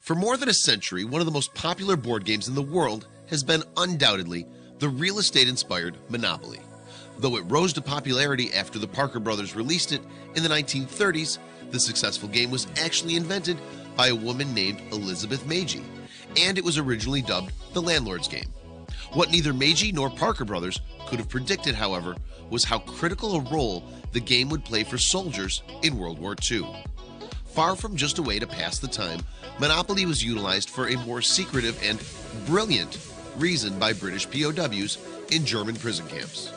For more than a century, one of the most popular board games in the world has been undoubtedly the real estate-inspired Monopoly. Though it rose to popularity after the Parker brothers released it in the 1930s, the successful game was actually invented by a woman named Elizabeth Magie, and it was originally dubbed the Landlord's Game. What neither Magie nor Parker brothers could have predicted, however, was how critical a role the game would play for soldiers in World War II. Far from just a way to pass the time, Monopoly was utilized for a more secretive and brilliant reason by British POWs in German prison camps.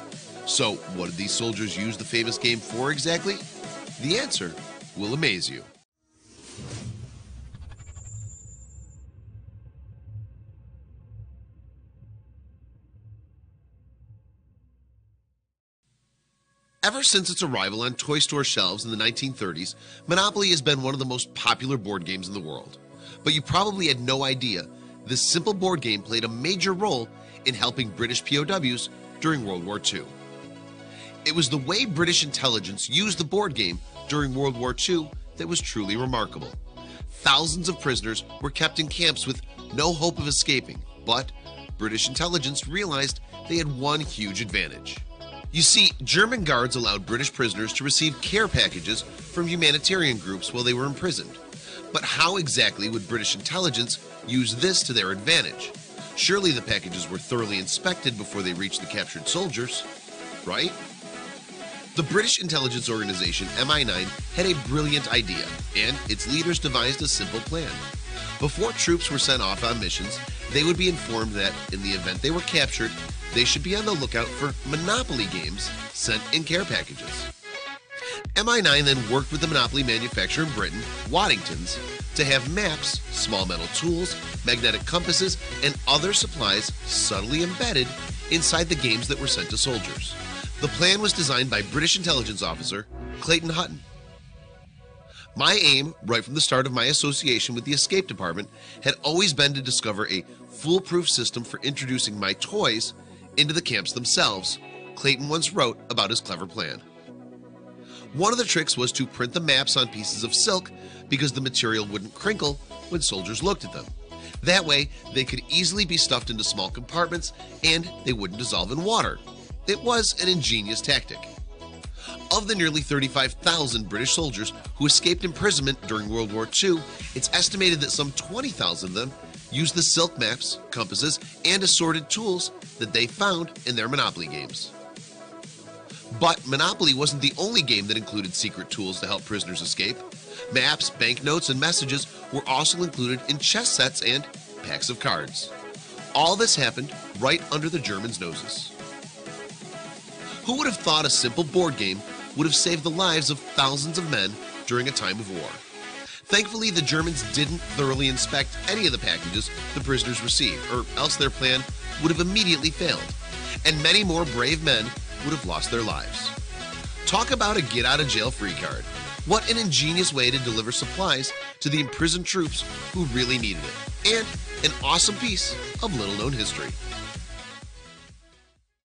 So, what did these soldiers use the famous game for exactly? The answer will amaze you. Ever since its arrival on toy store shelves in the 1930s, Monopoly has been one of the most popular board games in the world. But you probably had no idea this simple board game played a major role in helping British POWs during World War II. It was the way British intelligence used the board game during World War II that was truly remarkable. Thousands of prisoners were kept in camps with no hope of escaping, but British intelligence realized they had one huge advantage. You see, German guards allowed British prisoners to receive care packages from humanitarian groups while they were imprisoned. But how exactly would British intelligence use this to their advantage? Surely the packages were thoroughly inspected before they reached the captured soldiers, right? The British intelligence organization MI9 had a brilliant idea, and its leaders devised a simple plan. Before troops were sent off on missions, they would be informed that, in the event they were captured, they should be on the lookout for Monopoly games sent in care packages. MI9 then worked with the Monopoly manufacturer in Britain, Waddington's, to have maps, small metal tools, magnetic compasses, and other supplies subtly embedded inside the games that were sent to soldiers. The plan was designed by British intelligence officer Clayton Hutton. My aim, right from the start of my association with the Escape Department, had always been to discover a foolproof system for introducing my toys into the camps themselves. Clayton once wrote about his clever plan. One of the tricks was to print the maps on pieces of silk because the material wouldn't crinkle when soldiers looked at them. That way, they could easily be stuffed into small compartments and they wouldn't dissolve in water. It was an ingenious tactic. Of the nearly 35,000 British soldiers who escaped imprisonment during World War II, it's estimated that some 20,000 of them used the silk maps, compasses, and assorted tools that they found in their Monopoly games. But Monopoly wasn't the only game that included secret tools to help prisoners escape. Maps, banknotes, and messages were also included in chess sets and packs of cards. All this happened right under the Germans' noses. Who would have thought a simple board game would have saved the lives of thousands of men during a time of war? Thankfully, the Germans didn't thoroughly inspect any of the packages the prisoners received, or else their plan would have immediately failed, and many more brave men would have lost their lives. Talk about a get-out-of-jail-free card. What an ingenious way to deliver supplies to the imprisoned troops who really needed it, and an awesome piece of little-known history.